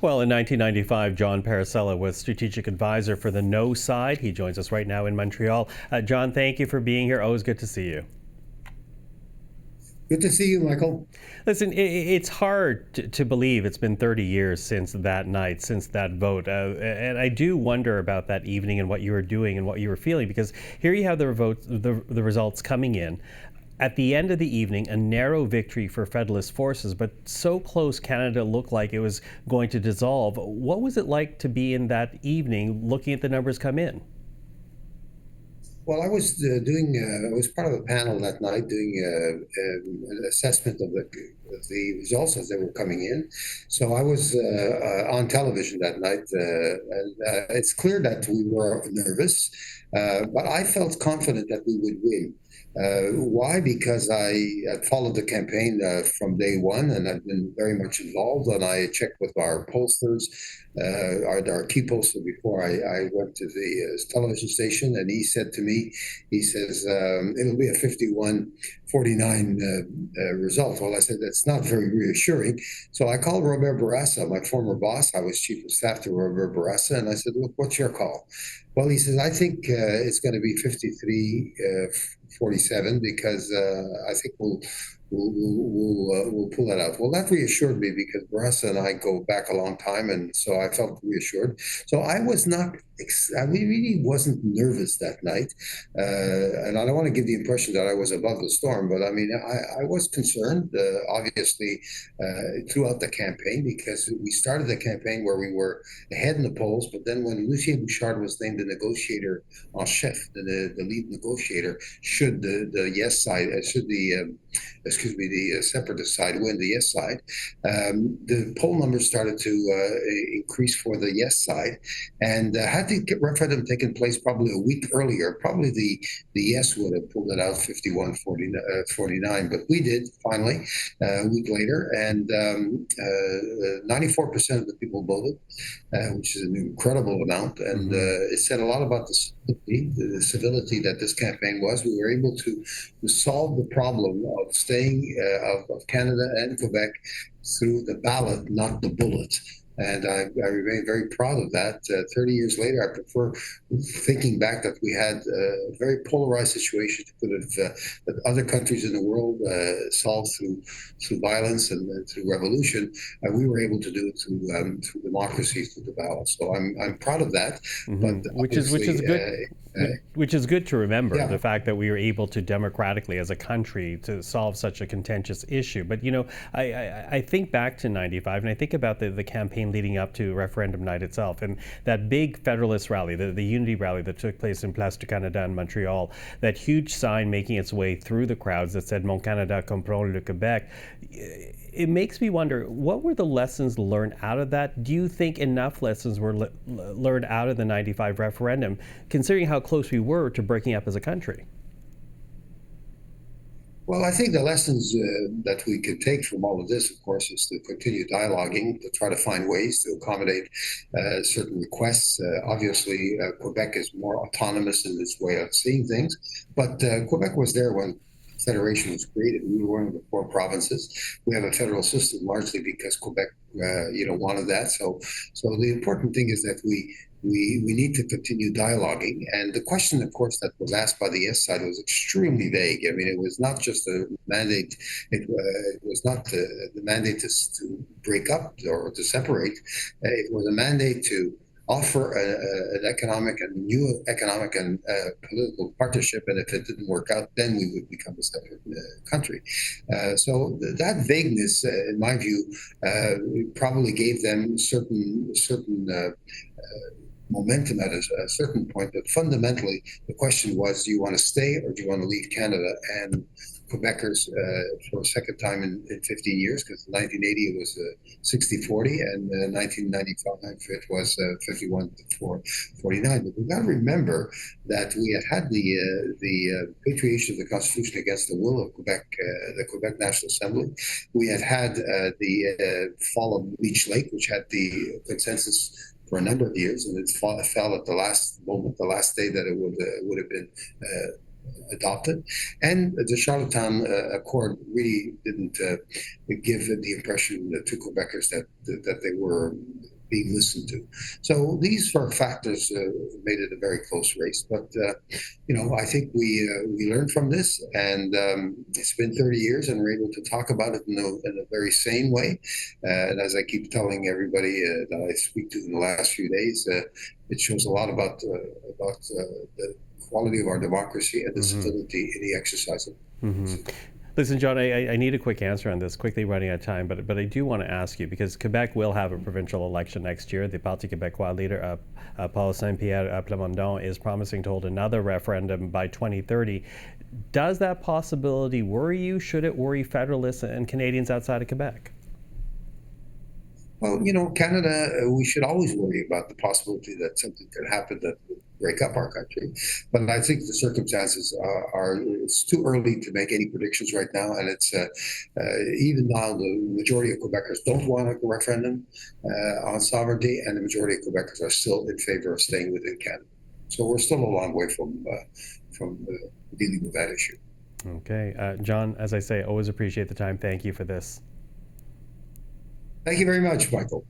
Well, in 1995, John Parisella was strategic advisor for the No side. He joins us right now in Montreal. John, thank you for being here. Always good to see you. Good to see you, Michael. Listen, it's hard to believe it's been 30 years since that night, since that vote. And I do wonder about that evening and what you were doing and what you were feeling, because here you have the results coming in. At the end of the evening, a narrow victory for Federalist forces, but so close Canada looked like it was going to dissolve. What was it like to be in that evening looking at the numbers come in? Well, I was part of a panel that night doing an assessment of the results as they were coming in. So I was on television that night, and it's clear that we were nervous, but I felt confident that we would win. Why? Because I had followed the campaign from day one, and I've been very much involved. And I checked with our pollsters, our key pollster before I went to the television station, and he said to me, he says, it'll be a 51-49 result. Well, I said, that's not very reassuring. So I called Robert Bourassa, my former boss. I was chief of staff to Robert Bourassa, and I said, look, what's your call? Well, he says, I think it's going to be 53-47 because I think we'll pull that out. Well, that reassured me because Barassa and I go back a long time, and so I felt reassured. So I was not, I really wasn't nervous that night, and I don't want to give the impression that I was above the storm, but I mean, I was concerned, obviously, throughout the campaign because we started the campaign where we were ahead in the polls, but then when Lucien Bouchard was named the negotiator en chef, the lead negotiator, should the yes side, should the the separatist side win the yes side, the poll numbers started to increase for the yes side. And had the referendum taken place probably a week earlier, probably the yes would have pulled it out 51-49. But we did finally a week later, and 94% of the people voted, which is an incredible amount. And it said a lot about the civility that this campaign was. We were able to solve the problem of staying of Canada and Quebec through the ballot, not the bullet. And I remain very proud of that. 30 years later, I prefer thinking back that we had a very polarized situation that other countries in the world solved through violence and through revolution. We were able to do it through democracy, through the ballot. So I'm proud of that. But Which is good. Which is good to remember, the yeah. fact that we were able to democratically as a country to solve such a contentious issue. But I think back to 95 and I think about the campaign leading up to referendum night itself and that big Federalist rally, the unity rally that took place in Place du Canada in Montreal, that huge sign making its way through the crowds that said Mon Canada comprend le Québec. It makes me wonder, what were the lessons learned out of that? Do you think enough lessons were learned out of the 95 referendum, considering how close we were to breaking up as a country? Well, I think the lessons that we could take from all of this, of course, is to continue dialoguing, to try to find ways to accommodate certain requests. Obviously, Quebec is more autonomous in its way of seeing things, but Quebec was there when federation was created. We were one of the four provinces. We have a federal system largely because Quebec, wanted that. So the important thing is that we need to continue dialoguing. And the question, of course, that was asked by the yes side was extremely vague. I mean, it was not just a mandate. It was not the mandate to break up or to separate. It was a mandate to offer a new economic and political partnership, and if it didn't work out, then we would become a separate country. So that vagueness, in my view, probably gave them certain momentum at a certain point. But fundamentally, the question was, do you want to stay or do you want to leave Canada? And Quebecers, for a second time in 15 years, because in 1980 it was 60-40, and 1995 it was 51-49. But we've got to remember that we had the patriation of the Constitution against the will of Quebec, the Quebec National Assembly. We had the fall of Beach Lake, which had the consensus for a number of years, and it fell at the last moment, the last day that it would have been adopted. And the Charlottetown Accord really didn't give the impression to Quebecers that they were being listened to. So these sort of factors made it a very close race. But I think we learned from this, and it's been 30 years, and we're able to talk about it in a very sane way. And as I keep telling everybody that I speak to in the last few days, it shows a lot about the quality of our democracy and the Mm-hmm. civility in the exercise of Mm-hmm. democracy. Listen, John, I need a quick answer on this. Quickly running out of time, but I do want to ask you because Quebec will have a provincial election next year. The Parti Québécois leader, Paul Saint-Pierre Plamondon, is promising to hold another referendum by 2030. Does that possibility worry you? Should it worry Federalists and Canadians outside of Quebec? Well, Canada, we should always worry about the possibility that something could happen that would break up our country. But I think the circumstances it's too early to make any predictions right now. And it's even now the majority of Quebecers don't want a referendum on sovereignty, and the majority of Quebecers are still in favor of staying within Canada. So we're still a long way from dealing with that issue. Okay, John, as I say, always appreciate the time. Thank you for this. Thank you very much, Michael.